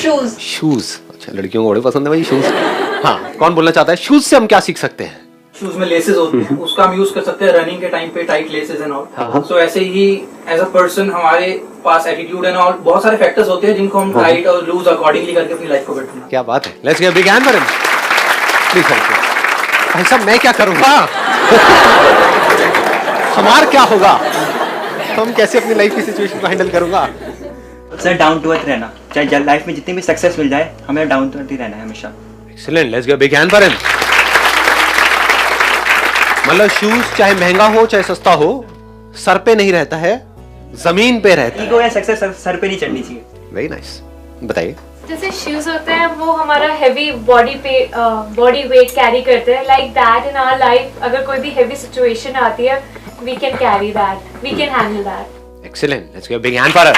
Shoes. Shoes, अच्छा लड़कियों को बड़े पसंद है भाई शूज। हाँ, कौन बोलना चाहता है शूज से हम क्या सीख सकते हैं? शूज में लेसेस होते हैं, उसका हम यूज कर सकते हैं रनिंग के टाइम पे, टाइट लेसेस एंड ऑल। सो ऐसे ही एज अ पर्सन हमारे पास एटीट्यूड एंड ऑल बहुत सारे फैक्टर्स होते हैं जिनको हम टाइट और लूज अकॉर्डिंगली करके अपनी लाइफ को बेटर बनाते हैं। क्या बात है, let's give a big hand for him please. भाई साहब मैं क्या करूंगा? हमार क्या होगा? हम कैसे अपनी लाइफ की सिचुएशन को हैंडल करूंगा? सर डाउन टू अर्थ रहना, चाहे लाइफ में जितनी भी सक्सेस मिल जाए हमें डाउन टू अर्थ ही रहना है हमेशा। Excellent, let's give a big hand for him. मतलब शूज चाहे महंगा हो चाहे सस्ता हो, सर पे नहीं रहता है, जमीन पे रहता है। ईगो या सक्सेस सर पे नहीं चढ़नी चाहिए। वेरी नाइस, बताइए। जैसे शूज होते हैं वो हमारा हैवी बॉडी वेट कैरी करते हैं, like that in our life अगर कोई भी हैवी सिचुएशन आती है we can carry that, we can handle that. Excellent, let's give a big hand for her.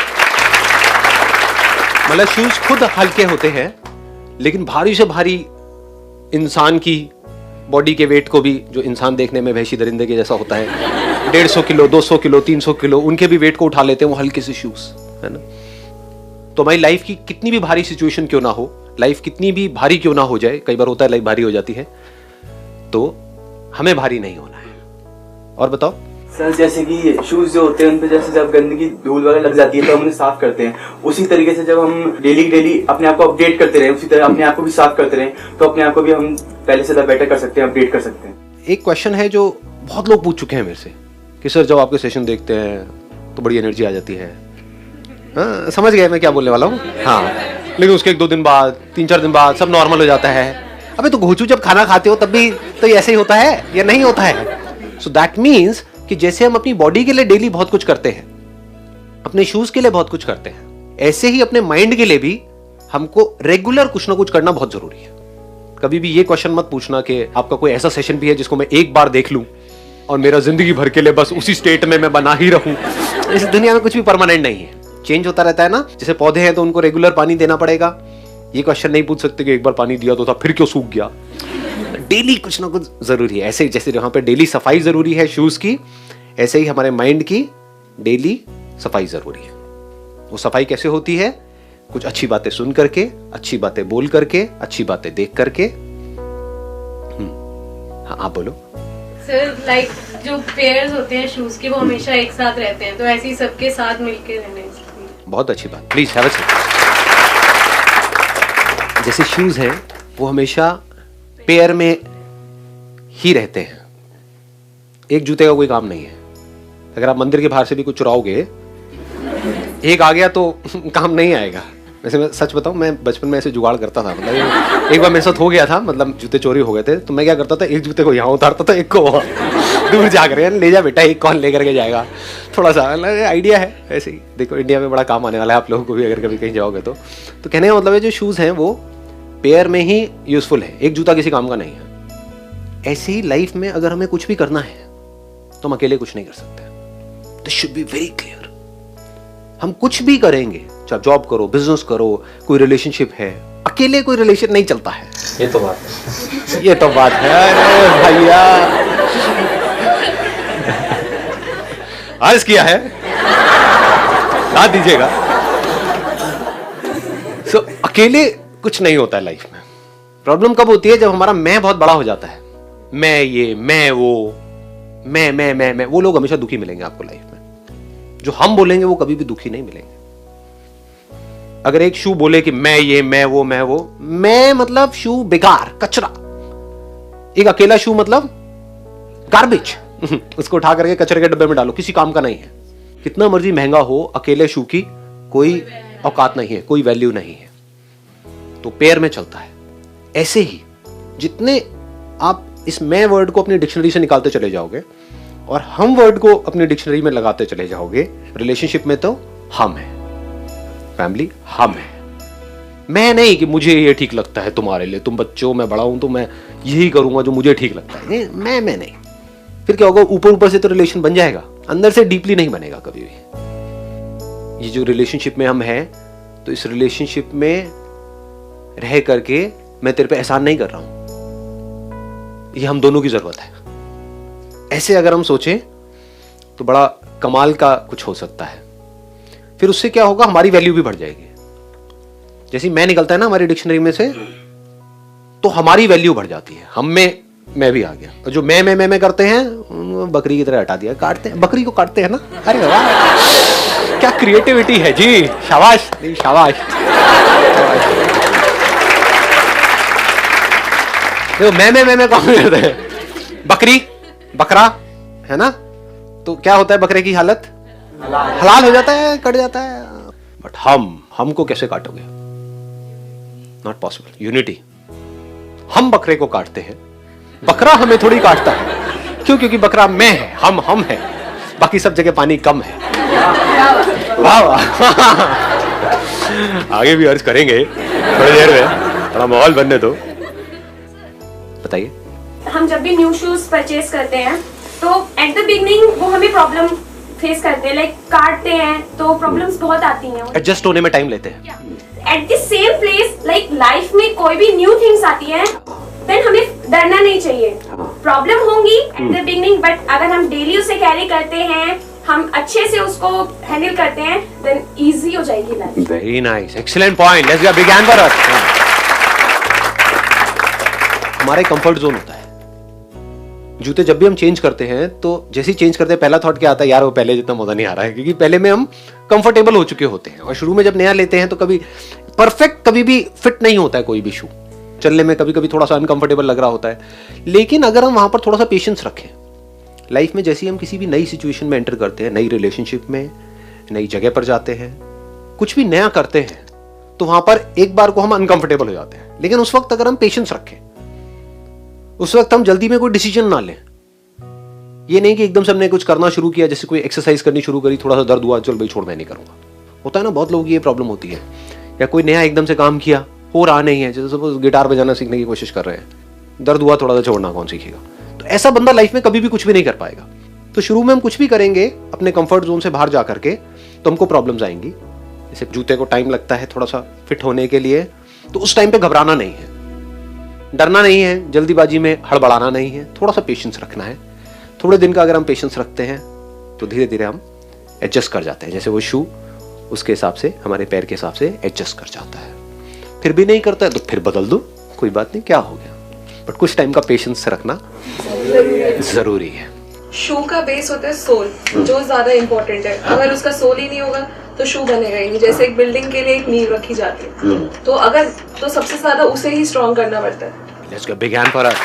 मतलब शूज खुद हल्के होते हैं लेकिन भारी से भारी इंसान की बॉडी के वेट को भी, जो इंसान देखने में वहशी दरिंदे के जैसा होता है, 150 किलो 200 किलो 300 किलो उनके भी वेट को उठा लेते हैं वो हल्के से शूज, है ना। तो हमारी लाइफ की कितनी भी भारी सिचुएशन क्यों ना हो, लाइफ कितनी भी भारी क्यों ना हो जाए, कई बार होता है लाइफ भारी हो जाती है, तो हमें भारी नहीं होना है। और बताओ सर, जैसे कि शूज जो होते हैं उन पे जैसे जब गंदगी धूल वगैरह लग जाती है तो हम उन्हें साफ करते हैं, उसी तरीके से जब हम डेली अपने आप को अपडेट करते रहे, उसी तरह अपने आप को भी साफ करते रहे तो अपने आप को भी हम पहले से ज्यादा बेटर कर सकते हैं, अपडेट कर सकते हैं। एक क्वेश्चन है जो बहुत लोग पूछ चुके हैं मेरे से कि सर जब आपके सेशन देखते हैं तो बड़ी एनर्जी आ जाती है। हाँ, समझ गए मैं क्या बोलने वाला हूँ। हाँ, लेकिन उसके 1-2 दिन बाद 3-4 दिन बाद सब नॉर्मल हो जाता है। अबे तो घोचू जब खाना खाते हो तब भी तो ऐसे ही होता है या नहीं होता है? सो दैट मीन्स कि जैसे हम अपनी बॉडी के लिए डेली बहुत कुछ करते हैं, अपने शूज के लिए बहुत कुछ करते हैं, ऐसे ही अपने माइंड के लिए भी हमको रेगुलर कुछ ना कुछ करना बहुत जरूरी है। कभी भी ये क्वेश्चन मत पूछना कि आपका कोई ऐसा सेशन भी है जिसको मैं एक बार देख लूं और मेरा जिंदगी भर के लिए बस उसी स्टेट में मैं बना ही रहूं। इस दुनिया में कुछ भी परमानेंट नहीं है, चेंज होता रहता है ना। जैसे पौधे हैं तो उनको रेगुलर पानी देना पड़ेगा। ये क्वेश्चन नहीं पूछ सकते कि एक बार पानी दिया तो था फिर क्यों सूख गया। डेली कुछ ना कुछ जरूरी है। ऐसे ही जैसे यहाँ पे डेली सफाई जरूरी है शूज की, ऐसे ही हमारे माइंड की डेली सफाई जरूरी है। वो सफाई कैसे होती है? कुछ अच्छी बातें सुन करके, अच्छी बातें बोल करके, अच्छी बातें देख करके। हाँ आप बोलो। सर लाइक जो पेयर्स होते हैं शूज के वो हमेशा एक साथ रहते हैं, तो ऐसे ही सबके साथ मिलके रहना चाहिए। बहुत अच्छी बात, प्लीज हैव अ सीट। जैसे शूज हैं वो हमेशा पेयर में ही रहते हैं, एक जूते का कोई काम नहीं है। अगर आप मंदिर के बाहर से भी कुछ चुराओगे, एक आ गया तो काम नहीं आएगा। वैसे मैं सच बताऊं, मैं बचपन में ऐसे जुगाड़ करता था। मतलब एक बार मेरे साथ हो गया था, मतलब जूते चोरी हो गए थे, तो मैं क्या करता था, एक जूते को यहाँ उतारता था, एक को वहाँ दूर जा कर ले जा बेटा, एक कौन लेकर के जाएगा। थोड़ा सा आइडिया है। ऐसे ही देखो इंडिया में बड़ा काम आने वाला है आप लोगों को भी, अगर कभी कहीं जाओगे तो कहने का मतलब है जो शूज़ हैं वो पेयर में ही यूजफुल है, एक जूता किसी काम का नहीं है। ऐसे ही लाइफ में अगर हमें कुछ भी करना है तो हम अकेले कुछ नहीं कर सकते। This should be very clear. हम कुछ भी करेंगे, चाहे जॉब करो, बिजनेस करो, कोई रिलेशनशिप है, अकेले कोई रिलेशन नहीं चलता है। ये तो बात है। ये तो बात है। अरे भैया आज किया है, याद दीजिएगा। अकेले कुछ नहीं होता है लाइफ में। प्रॉब्लम कब होती है? जब हमारा मैं बहुत बड़ा हो जाता है। मैं ये, मैं वो, मैं वो लोग हमेशा दुखी मिलेंगे आपको लाइफ में। जो हम बोलेंगे वो कभी भी दुखी नहीं मिलेंगे। अगर एक शू बोले कि मैं ये, मैं वो, मैं मतलब शू बेकार, कचरा। एक अकेला शू मतलब गार्बेज। उसको उठा करके कचरे के डब्बे में डालो, किसी काम का नहीं है। कितना मर्जी महंगा हो, अकेले शू की कोई औकात नहीं है, कोई वैल्यू नहीं है। तो पेयर में चलता है। ऐसे ही जितने आप इस मैं वर्ड को अपनी डिक्शनरी से निकालते चले जाओगे और हम वर्ड को अपनी डिक्शनरी में लगाते चले जाओगे, रिलेशनशिप में तो हम है, फैमिली हम है। मैं नहीं कि मुझे ये ठीक लगता है तुम्हारे लिए, तुम बच्चों मैं बड़ा हूं तो मैं यही करूंगा जो मुझे ठीक लगता है। नहीं, मैं नहीं। फिर क्या होगा? ऊपर ऊपर से तो रिलेशन बन जाएगा, अंदर से डीपली नहीं बनेगा कभी भी। ये जो रिलेशनशिप में हम हैं, तो इस रिलेशनशिप में रह करके मैं तेरे पे एहसान नहीं कर रहा हूं, ये हम दोनों की जरूरत है। ऐसे अगर हम सोचें तो बड़ा कमाल का कुछ हो सकता है। फिर उससे क्या होगा? हमारी वैल्यू भी बढ़ जाएगी। जैसे मैं निकलता है ना हमारी डिक्शनरी में से, तो हमारी वैल्यू बढ़ जाती है। हम में मैं भी आ गया, और जो मैं करते हैं उनको बकरी की तरह हटा दिया, काटते हैं, बकरी को काटते हैं ना। अरे वाह, क्या क्रिएटिविटी है जी, शाबाश, नहीं शाबाश। देखो मैं कौन करते हैं, बकरी बकरा है ना, तो क्या होता है बकरे की हालत, हलाल हो जाता है, कट जाता है। बट हमको कैसे काटोगे, नॉट पॉसिबल। यूनिटी, हम बकरे को काटते हैं, बकरा हमें थोड़ी काटता है। क्यों? क्योंकि बकरा मैं है, हम है, बाकी सब जगह पानी कम है। वाह वाह। आगे भी अर्ज करेंगे थोड़ी देर में, थोड़ा माहौल बनने दो। बताइए। हम जब भी न्यू शूज परचेज करते हैं तो एट द बिगनिंग वो हमें प्रॉब्लम फेस करते हैं, लाइक काटते हैं तो प्रॉब्लम्स बहुत आती हैं, एडजस्ट होने में टाइम लेते हैं। At the same place like life में कोई भी न्यू थिंग्स आती हैं, देन हमें डरना नहीं चाहिए। प्रॉब्लम होंगी एट द बिगनिंग, बट अगर हम डेली उसे कैरी करते हैं, हम अच्छे से उसको हैंडल करते हैं, देन इजी हो जाएगी life. Very nice, excellent point, let's give a big hand for अस। हमारा कंफर्ट जोन होता है। जूते जब भी हम चेंज करते हैं तो जैसे ही चेंज करते हैं पहला थॉट क्या आता है, यार वो पहले जितना मजा नहीं आ रहा है, क्योंकि पहले में हम कंफर्टेबल हो चुके होते हैं। और शुरू में जब नया लेते हैं तो कभी परफेक्ट, कभी भी फिट नहीं होता है कोई भी शू, चलने में कभी कभी थोड़ा सा अनकंफर्टेबल लग रहा होता है। लेकिन अगर हम वहां पर थोड़ा सा पेशेंस रखें, लाइफ में जैसे ही हम किसी भी नई सिचुएशन में एंटर करते हैं, नई रिलेशनशिप में, नई जगह पर जाते हैं, कुछ भी नया करते हैं, तो वहां पर एक बार को हम अनकंफर्टेबल हो जाते हैं। लेकिन उस वक्त अगर हम पेशेंस रखें, उस वक्त हम जल्दी में कोई डिसीजन ना लें। ये नहीं कि एकदम से हमने कुछ करना शुरू किया, जैसे कोई एक्सरसाइज करनी शुरू करी, थोड़ा सा दर्द हुआ, चल भाई छोड़ मैं नहीं करूंगा। होता है ना, बहुत लोगों की ये प्रॉब्लम होती है। या कोई नया एकदम से काम किया, हो रहा नहीं है, जैसे सपोज गिटार बजाना सीखने की कोशिश कर रहे हैं, दर्द हुआ थोड़ा सा, छोड़ना कौन सीखेगा। तो ऐसा बंदा लाइफ में कभी भी कुछ भी नहीं कर पाएगा। तो शुरू में हम कुछ भी करेंगे अपने कंफर्ट जोन से बाहर जा करके, तो हमको प्रॉब्लम्स आएंगी। जैसे जूते को टाइम लगता है थोड़ा सा फिट होने के लिए, तो उस टाइम पे घबराना नहीं है, डरना नहीं है, जल्दीबाजी में हड़बड़ाना नहीं है, थोड़ा सा पेशेंस रखना है। थोड़े दिन का अगर हम पेशेंस रखते हैं तो धीरे धीरे हम एडजस्ट कर जाते हैं। जैसे वो शू उसके हिसाब से, हमारे पैर के हिसाब से एडजस्ट कर जाता है। फिर भी नहीं करता है तो फिर बदल दो, कोई बात नहीं, क्या हो गया। बट कुछ टाइम का पेशेंस रखना जरूरी है। शू का बेस होता है सोल, जो ज्यादा इम्पोर्टेंट है। अगर उसका सोल ही नहीं होगा तो शू बनेगा ही नहीं। जैसे एक बिल्डिंग के लिए एक नींव रखी जाती है, तो सबसे ज्यादा उसे ही स्ट्रॉन्ग करना पड़ता है। Let's give a big hand for us.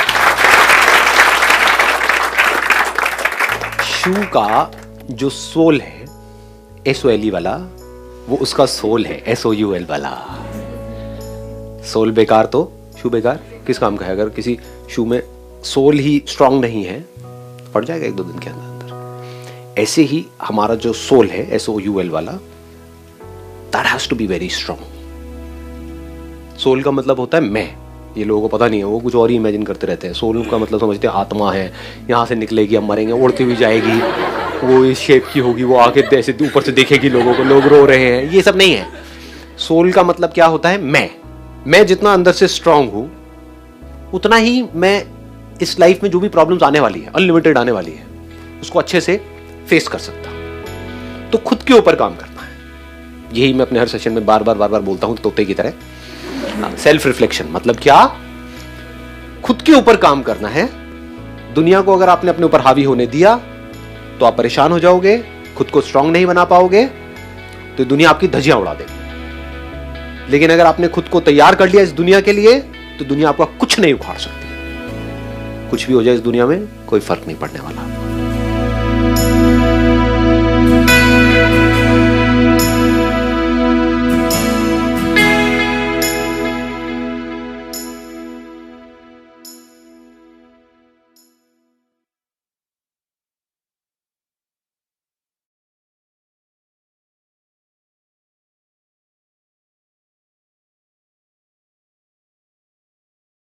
Shoe का जो सोल है, SOLE वाला, वो उसका सोल है, SOUL वाला। सोल बेकार तो शू बेकार किस काम का है। अगर किसी शू में सोल ही स्ट्रांग नहीं है, पड़ जाएगा 1-2 दिन के अंदर। ऐसे ही हमारा जो सोल है, SOUL वाला, that has to be very strong. Soul का मतलब होता है मैं। ये लोगों को पता नहीं है, वो कुछ और ही इमेजिन करते रहते हैं। सोल का मतलब समझते हैं आत्मा है, यहाँ से निकलेगी, हम मरेंगे, उड़ती हुई जाएगी, वो इस शेप की होगी, वो आके ऐसे ऊपर से देखेगी लोगों को, लोग रो रहे हैं। ये सब नहीं है। सोल का मतलब क्या होता है, मैं जितना अंदर से स्ट्रांग हूं, उतना ही मैं इस लाइफ में जो भी प्रॉब्लम्स आने वाली है, अनलिमिटेड आने वाली है, उसको अच्छे से फेस कर सकता हूं। तो खुद के ऊपर काम करना है। यही मैं अपने हर सेशन में बार बार बोलता हूं तोते की तरह। सेल्फ रिफ्लेक्शन मतलब क्या, खुद के ऊपर काम करना है। दुनिया को अगर आपने अपने ऊपर हावी होने दिया तो आप परेशान हो जाओगे, खुद को स्ट्रांग नहीं बना पाओगे, तो दुनिया आपकी धज्जियां उड़ा देगी। लेकिन अगर आपने खुद को तैयार कर लिया इस दुनिया के लिए, तो दुनिया आपका कुछ नहीं उखाड़ सकती। कुछ भी हो जाए इस दुनिया में कोई फर्क नहीं पड़ने वाला।